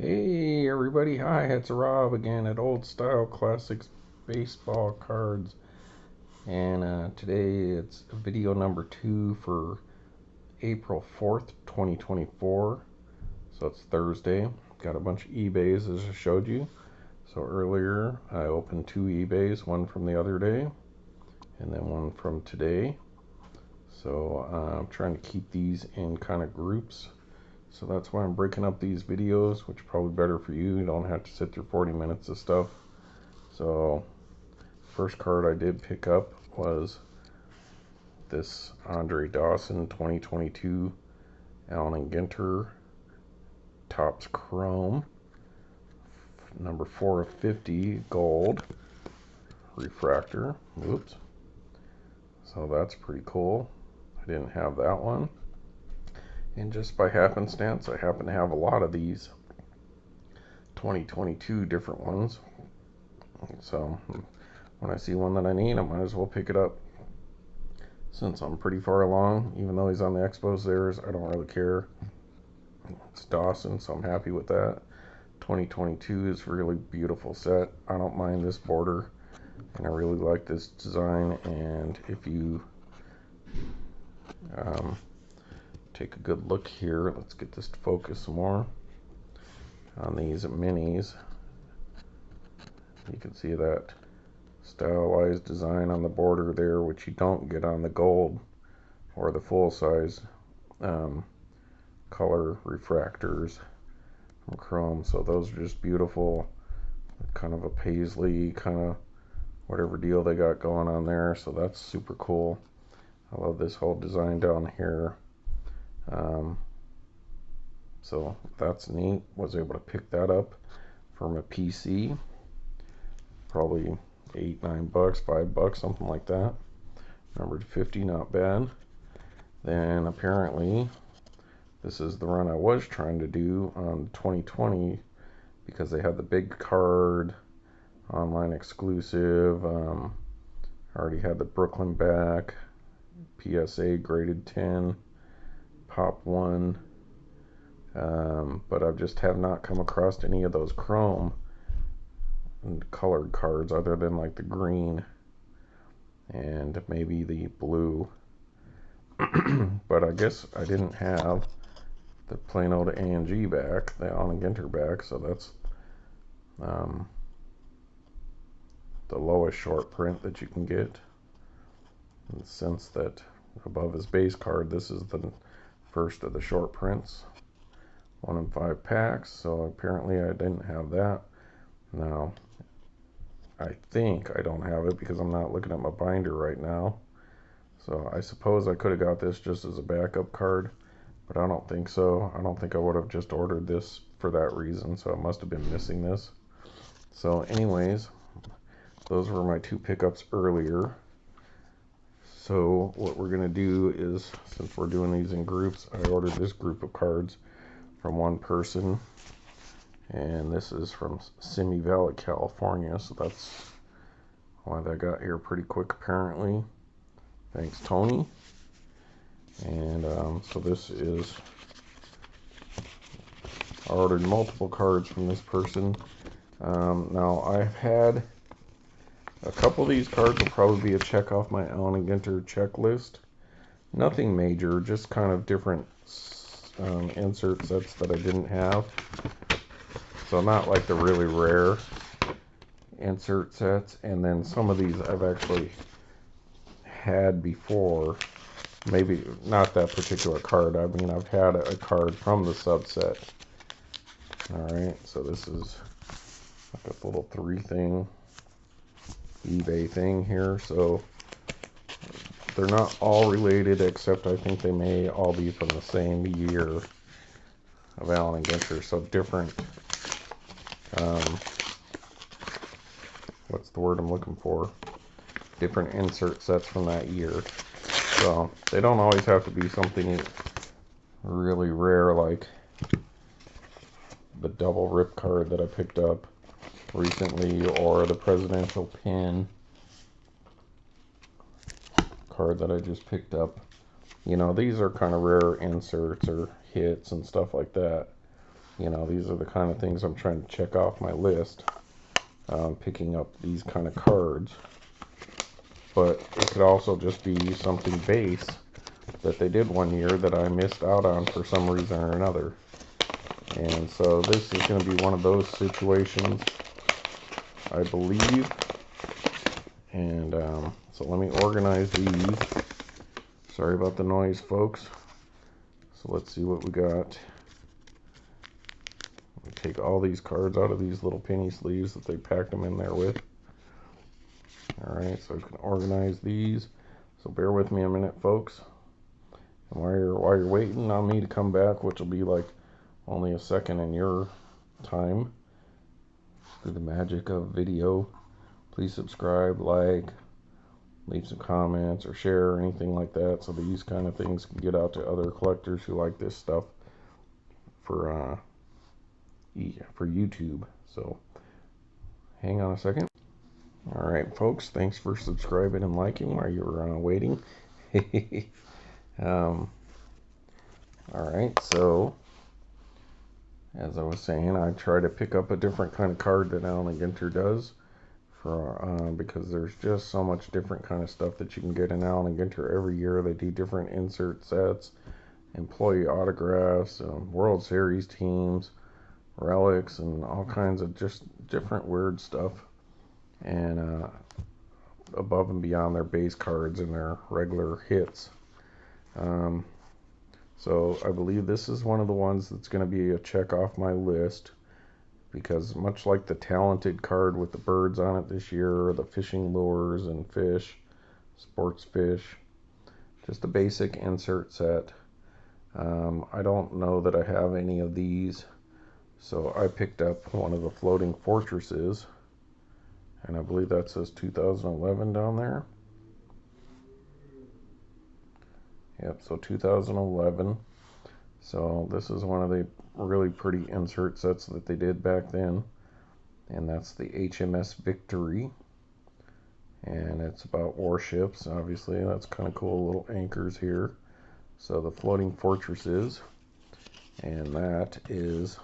Hey everybody, hi, it's Rob again at Old Style Classics Baseball Cards. And today it's video number 2 for April 4th, 2024. So it's Thursday. Got a bunch of eBays as I showed you. So earlier I opened 2 eBays, one from the other day and then one from today. So I'm trying to keep these in kind of groups. So that's why I'm breaking up these videos, which is probably better for you. You don't have to sit through 40 minutes of stuff. So first card I did pick up was this Andre Dawson 2022 Allen Ginter Topps Chrome, number 4 of 50 gold refractor. Oops. So that's pretty cool. I didn't have that one. And just by happenstance, I happen to have a lot of these 2022 different ones. So when I see one that I need, I might as well pick it up. Since I'm pretty far along, even though he's on the Expos theirs, I don't really care. It's Dawson, so I'm happy with that. 2022 is a really beautiful set. I don't mind this border, and I really like this design. And if you take a good look here, let's get this to focus some more on these minis. You can see that stylized design on the border there, which you don't get on the gold or the full size color refractors from Chrome. So those are just beautiful, kind of a paisley kind of whatever deal they got going on there. So that's super cool. I love this whole design down here. So that's neat. Was able to pick that up from a PC, probably $8, $9, $5, something like that. Numbered 50, not bad. Then apparently this is the run I was trying to do on 2020 because they had the big card online exclusive. Already had the Brooklyn back, PSA graded 10, Pop 1. But I just have not come across any of those Chrome and colored cards other than like the green and maybe the blue. But I guess I didn't have the plain old A&G back, the Allen Ginter back, so that's the lowest short print that you can get, in the sense that above his base card, this is the first of the short prints. 1 in 5 packs, so apparently I didn't have that. Now, I think I don't have it because I'm not looking at my binder right now. So I suppose I could have got this just as a backup card, but I don't think so. I don't think I would have just ordered this for that reason, so I must have been missing this. So anyways, those were my 2 pickups earlier. So what we're going to do is, since we're doing these in groups, I ordered this group of cards from one person, and this is from Simi Valley, California, so that's why that got here pretty quick apparently. Thanks, Tony. And so this is, I ordered multiple cards from this person. Now I've had a couple of these cards will probably be a check off my Allen Ginter checklist. Nothing major, just kind of different insert sets that I didn't have. So not like the really rare insert sets. And then some of these I've actually had before. Maybe not that particular card. I mean, I've had a card from the subset. Alright, so this is like a little 3 thing, eBay thing here. So they're not all related, except I think they may all be from the same year of Allen Ginter. So different, what's the word I'm looking for? Different insert sets from that year. So they don't always have to be something really rare like the double rip card that I picked up recently, or the presidential pin card that I just picked up. You know, these are kind of rare inserts or hits and stuff like that. You know, these are the kind of things I'm trying to check off my list. Picking up these kind of cards. But it could also just be something base that they did one year that I missed out on for some reason or another. And so this is going to be one of those situations, I believe. And so let me organize these. Sorry about the noise, folks. So let's see what we got. We take all these cards out of these little penny sleeves that they packed them in there with. Alright, so I can organize these. So bear with me a minute, folks. And while you're waiting on me to come back, which will be like only a second in your time, through the magic of video, please subscribe, like, leave some comments, or share, or anything like that, so these kind of things can get out to other collectors who like this stuff for YouTube. So hang on a second. Alright, folks, thanks for subscribing and liking while you were waiting. Alright, so as I was saying, I try to pick up a different kind of card than Allen Ginter does, because there's just so much different kind of stuff that you can get in Allen Ginter every year. They do different insert sets, employee autographs, World Series teams, relics, and all kinds of just different weird stuff. And above and beyond their base cards and their regular hits. So I believe this is one of the ones that's going to be a check off my list, because much like the talented card with the birds on it this year, or the fishing lures and fish, sports fish, just a basic insert set. I don't know that I have any of these, so I picked up one of the floating fortresses, and I believe that says 2011 down there. Yep, so 2011. So this is one of the really pretty insert sets that they did back then, and that's the HMS Victory, and it's about warships. Obviously, that's kind of cool, little anchors here. So the floating fortresses, and that is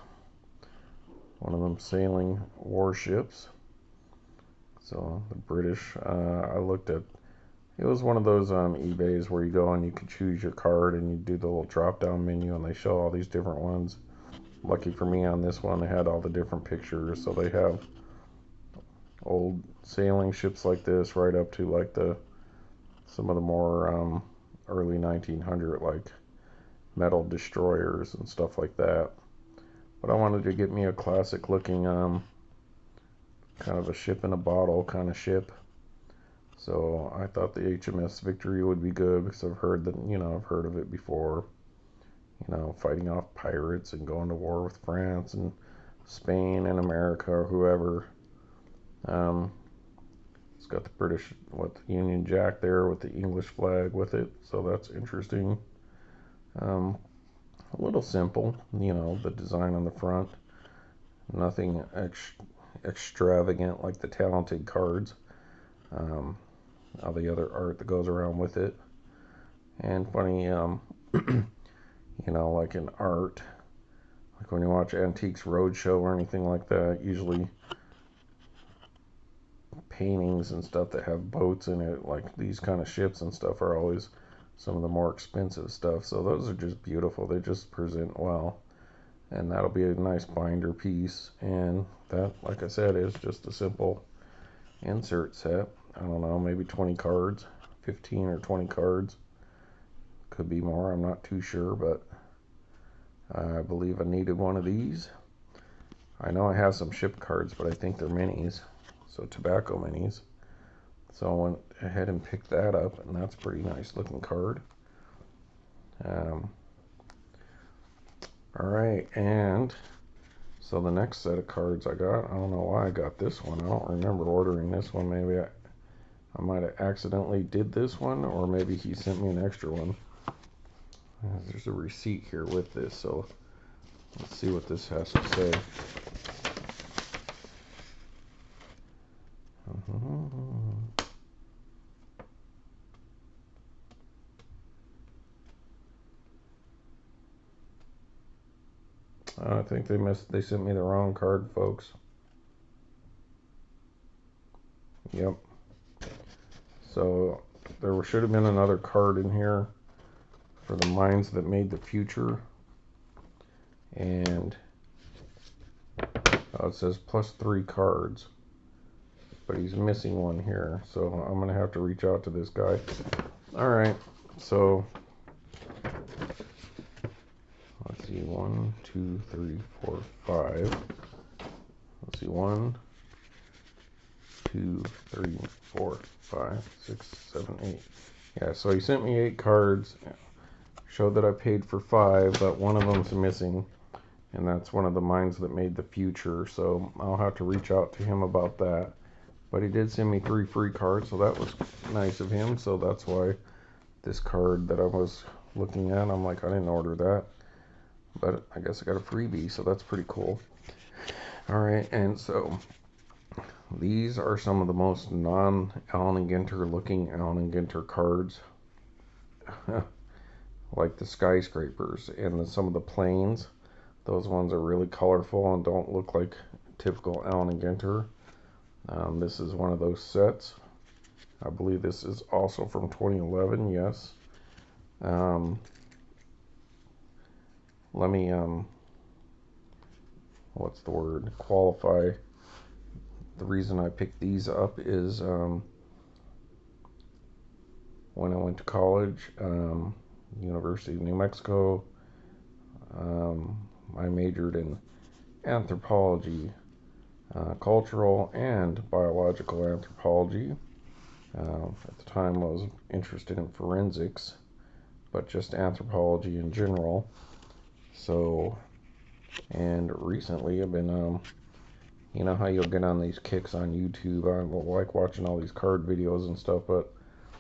one of them sailing warships. So the British, I looked at, it was one of those eBays where you go and you can choose your card and you do the little drop down menu and they show all these different ones. Lucky for me, on this one they had all the different pictures. So they have old sailing ships like this right up to like some of the more early 1900 like metal destroyers and stuff like that. But I wanted to get me a classic looking kind of a ship in a bottle kind of ship. So I thought the HMS Victory would be good, because I've heard that, I've heard of it before, fighting off pirates and going to war with France and Spain and America or whoever. It's got the British, the Union Jack there with the English flag with it, so that's interesting. A little simple, the design on the front, nothing extravagant like the talented cards. All the other art that goes around with it. And funny, like in art, like when you watch Antiques Roadshow or anything like that, usually paintings and stuff that have boats in it, like these kind of ships and stuff, are always some of the more expensive stuff. So those are just beautiful. They just present well. And that'll be a nice binder piece. And that, like I said, is just a simple insert set. I don't know, maybe 20 cards, 15 or 20 cards. Could be more, I'm not too sure, but I believe I needed one of these. I know I have some ship cards, but I think they're minis, so tobacco minis. So I went ahead and picked that up, and that's a pretty nice looking card. Alright, and so the next set of cards I got, I don't know why I got this one. I don't remember ordering this one. Maybe I might have accidentally did this one, or maybe he sent me an extra one. There's a receipt here with this, so let's see what this has to say. I think they sent me the wrong card, folks. Yep. So there should have been another card in here for the minds that made the future. And it says +3 cards. But he's missing one here. So I'm going to have to reach out to this guy. Alright. So let's see. 1, 2, 3, 4, 5. Let's see. 1, 2, 3, 4, 5, 6, 7, 8. Yeah, so he sent me 8 cards. Showed that I paid for 5, but one of them's missing. And that's one of the minds that made the future. So I'll have to reach out to him about that. But he did send me 3 free cards, so that was nice of him. So that's why this card that I was looking at, I'm like, I didn't order that. But I guess I got a freebie, so that's pretty cool. Alright, and so these are some of the most non-Allen Ginter looking Allen Ginter cards. Like the skyscrapers and some of the planes. Those ones are really colorful and don't look like typical Allen Ginter. This is one of those sets. I believe this is also from 2011, yes. Let me, what's the word? Qualify. The reason I picked these up is when I went to college, University of New Mexico, I majored in anthropology, cultural and biological anthropology. At the time I was interested in forensics, but just anthropology in general. So, and recently I've been, you know how you'll get on these kicks on YouTube, I like watching all these card videos and stuff, but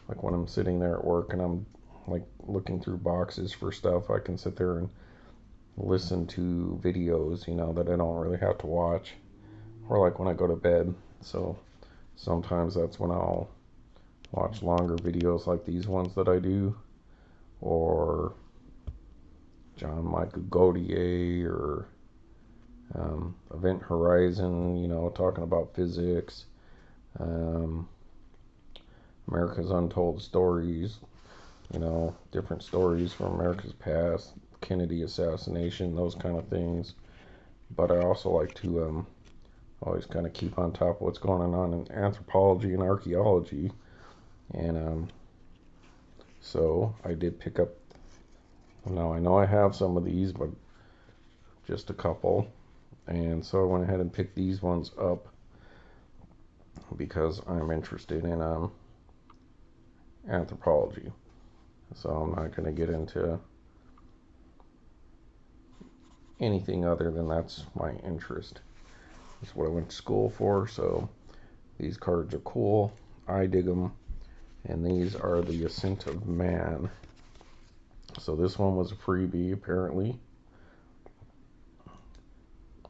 like when I'm sitting there at work and I'm like looking through boxes for stuff, I can sit there and listen to videos, you know, that I don't really have to watch, or like when I go to bed. So sometimes that's when I'll watch longer videos like these ones that I do, or John Michael Gautier, or Event Horizon, you know, talking about physics, America's Untold Stories, you know, different stories from America's past, Kennedy assassination, those kind of things. But I also like to always kind of keep on top of what's going on in anthropology and archaeology. And so I did pick up, now I know I have some of these, but just a couple. And so I went ahead and picked these ones up because I'm interested in anthropology. So I'm not going to get into anything other than that's my interest. That's what I went to school for. So these cards are cool. I dig them. And these are the Ascent of Man. So this one was a freebie, apparently.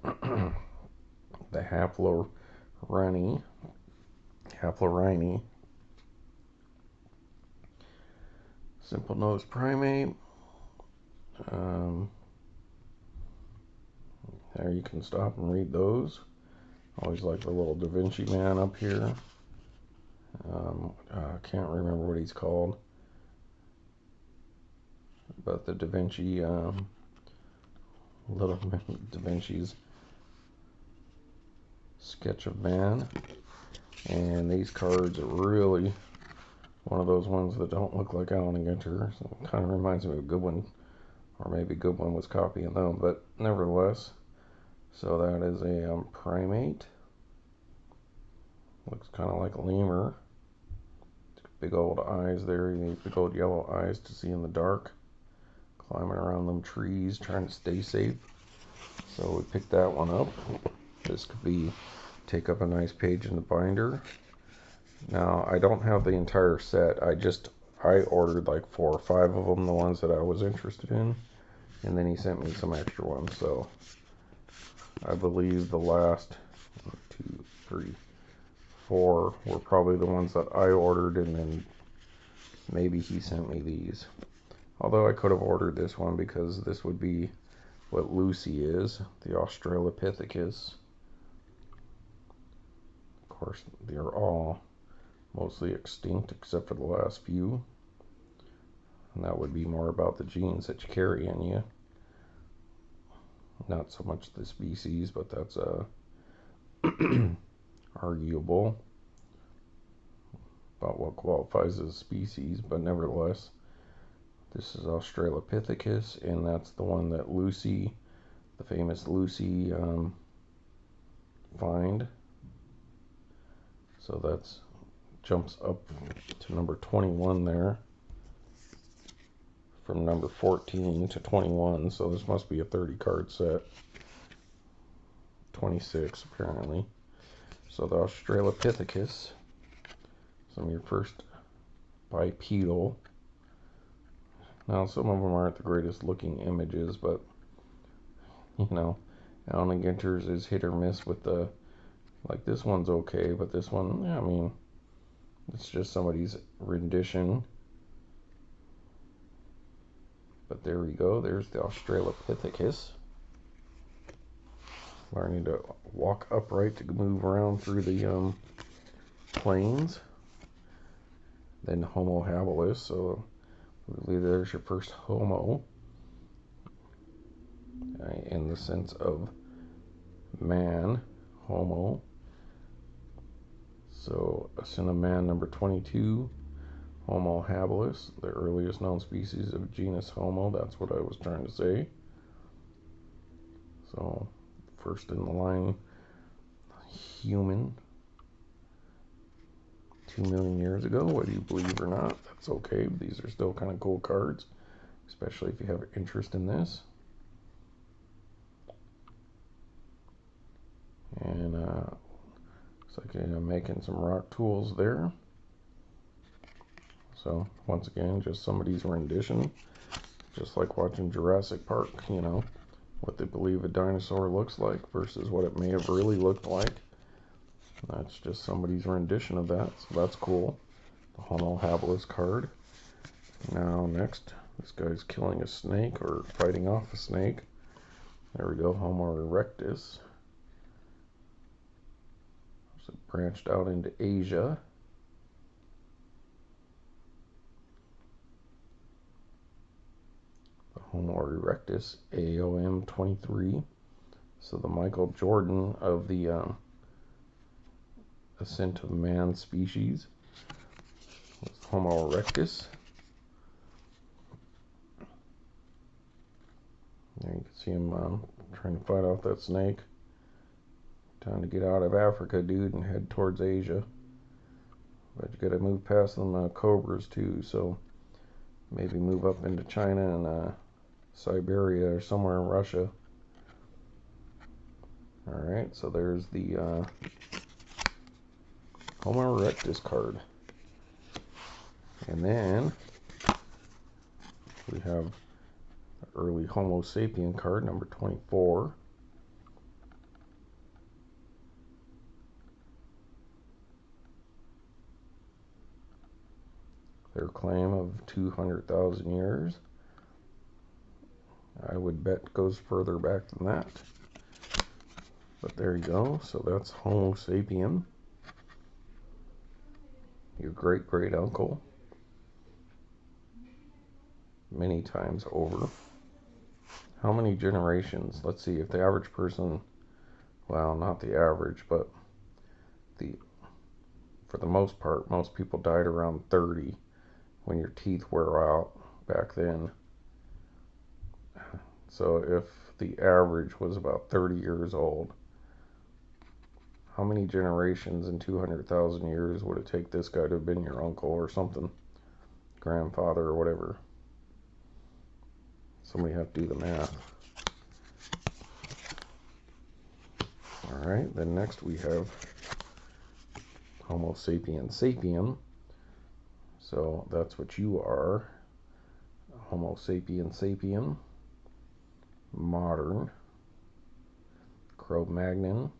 The Haplorhini, simple nose primate. There, you can stop and read those. Always like the little Da Vinci man up here. I can't remember what he's called, but the Da Vinci, little Da Vinci's sketch of man. And these cards are really one of those ones that don't look like Allen Ginter. So it kind of reminds me of a good one, or maybe a good one was copying them, but nevertheless. So that is a primate. Looks kind of like a lemur. Big old eyes there. You need big old yellow eyes to see in the dark. Climbing around them trees, trying to stay safe. So we picked that one up. This could be, take up a nice page in the binder. Now, I don't have the entire set. I ordered like 4 or 5 of them, the ones that I was interested in. And then he sent me some extra ones. So I believe the last 1, 2, 3, 4 were probably the ones that I ordered, and then maybe he sent me these. Although I could have ordered this one because this would be what Lucy is, the Australopithecus. Of course, they're all mostly extinct except for the last few. And that would be more about the genes that you carry in you. Not so much the species, but that's arguable about what qualifies as a species, but nevertheless, this is Australopithecus, and that's the one that Lucy, the famous Lucy, find. So that's jumps up to number 21 there, from number 14 to 21. So this must be a 30 card set. 26 apparently. So the Australopithecus, some of your first bipedal. Now some of them aren't the greatest looking images, but you know, Allen Ginter's is hit or miss with the, like this one's okay, but this one, yeah, I mean, it's just somebody's rendition. But there we go, there's the Australopithecus. Learning to walk upright to move around through the plains. Then Homo habilis, so I believe there's your first Homo, in the sense of man, Homo. So Ascent of Man number 22, Homo habilis, the earliest known species of genus Homo. That's what I was trying to say. So first in the line, human, 2 million years ago, whether you believe or not, that's okay. These are still kind of cool cards, especially if you have interest in this. And looks like I'm making some rock tools there. So once again, just somebody's rendition, just like watching Jurassic Park, you know, what they believe a dinosaur looks like versus what it may have really looked like. That's just somebody's rendition of that, so that's cool. The Homo habilis card. Now next, this guy's killing a snake or fighting off a snake. There we go, Homo erectus. So it branched out into Asia. The Homo erectus, AOM 23. So the Michael Jordan of the Ascent of Man species. Homo erectus. There you can see him trying to fight off that snake. Time to get out of Africa, dude, and head towards Asia. But you gotta move past them cobras too, so maybe move up into China and Siberia or somewhere in Russia. Alright, so there's the Homo erectus card. And then we have the early Homo Sapien card, number 24. Their claim of 200,000 years. I would bet goes further back than that. But there you go. So that's Homo Sapien. Your great-great uncle. Many times over. How many generations? Let's see, if the average person, well, not the average, but for the most part, most people died around 30 when your teeth wear out back then. So if the average was about 30 years old, how many generations in 200,000 years would it take this guy to have been your uncle or something? Grandfather or whatever. Somebody have to do the math. Alright, then next we have Homo Sapien Sapien. So that's what you are. Homo Sapien Sapien. Modern. Cro-Magnon.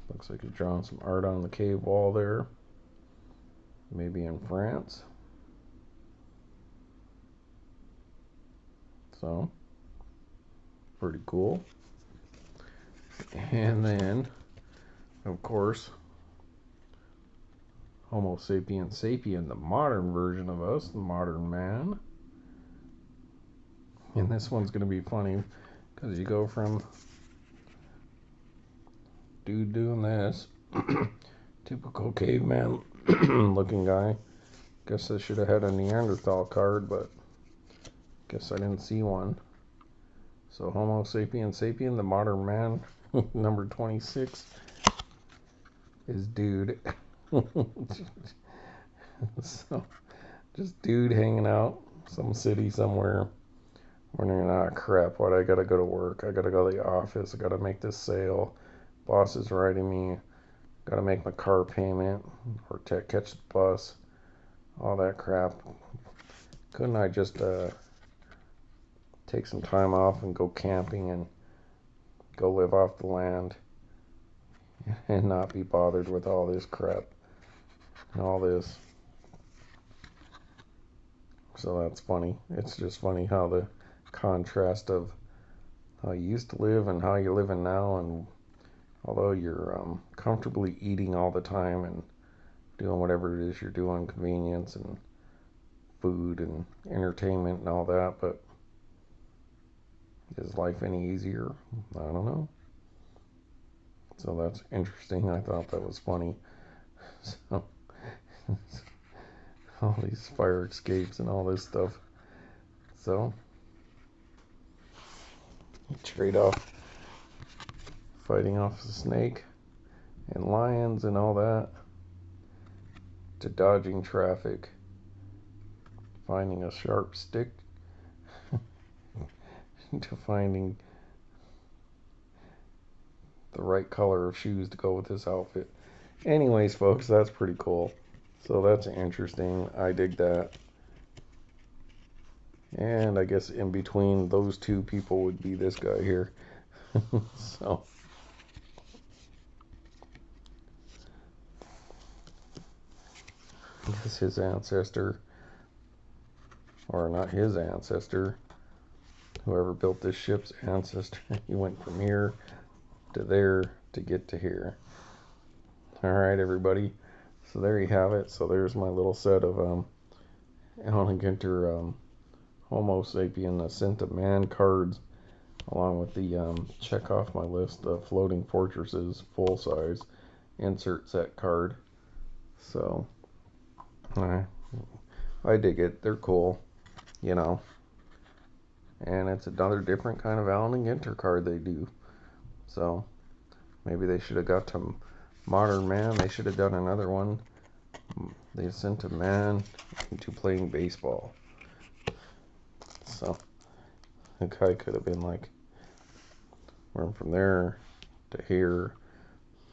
Looks like you're drawing some art on the cave wall there. Maybe in France. So, pretty cool. And then, of course, Homo Sapien, the modern version of us, the modern man. And this one's going to be funny because you go from dude doing this, typical caveman looking guy. Guess I should have had a Neanderthal card, but guess I didn't see one. So Homo Sapien, the modern man, number 26, is dude. So, just dude hanging out, some city somewhere, wondering, crap, what, I gotta go to work, I gotta go to the office, I gotta make this sale, boss is writing me, gotta make my car payment, or catch the bus, all that crap. Couldn't I just take some time off and go camping and go live off the land and not be bothered with all this crap and all this? So that's funny. It's just funny how the contrast of how you used to live and how you're living now, and although you're comfortably eating all the time and doing whatever it is you're doing, convenience and food and entertainment and all that, but is life any easier? I don't know. So that's interesting. I thought that was funny. So all these fire escapes and all this stuff. So trade off fighting off the snake and lions and all that to dodging traffic, finding a sharp stick, to finding the right color of shoes to go with this outfit. Anyways, folks, that's pretty cool. So that's interesting. I dig that. And I guess in between those two people would be this guy here. So I guess his ancestor, or not his ancestor, whoever built this ship's ancestor, he went from here to there to get to here. Alright, everybody. So there you have it. So there's my little set of Allen Ginter Homo Sapien Ascent of Man cards, along with the check off my list of Floating Fortresses full size insert set card. So I dig it. They're cool, you know. And it's another different kind of Allen Ginter card they do. So maybe they should have got to Modern Man. They should have done another one. The Ascent of Man into playing baseball. So the guy could have been like, went from there to here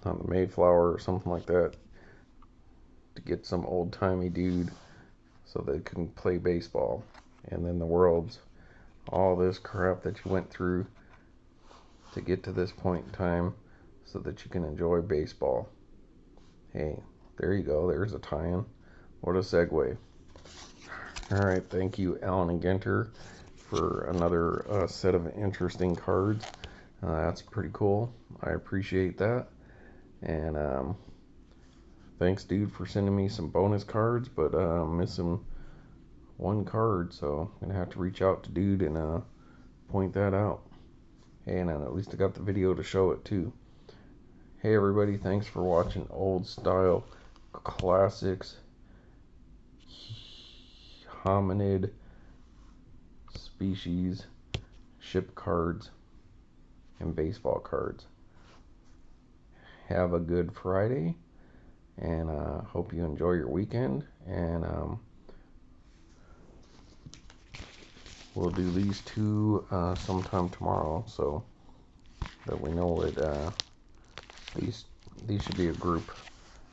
on the Mayflower or something like that, to get some old-timey dude so they can play baseball. And then the world's all this crap that you went through to get to this point in time so that you can enjoy baseball. Hey, there you go. There's a tie-in. What a segue. Alright, thank you, Allen Ginter, for another set of interesting cards. That's pretty cool. I appreciate that. And thanks, dude, for sending me some bonus cards, but I'm missing one card, so I'm gonna have to reach out to dude and point that out. Hey, and at least I got the video to show it too. Hey everybody, thanks for watching Old Style Classics Hominid Species Ship Cards and Baseball Cards. Have a good Friday, and hope you enjoy your weekend, and we'll do these two sometime tomorrow, so that we know it. These should be a group,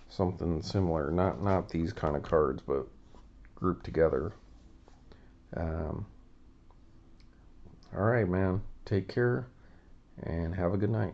something similar. Not these kind of cards, but grouped together. All right, man. Take care and have a good night.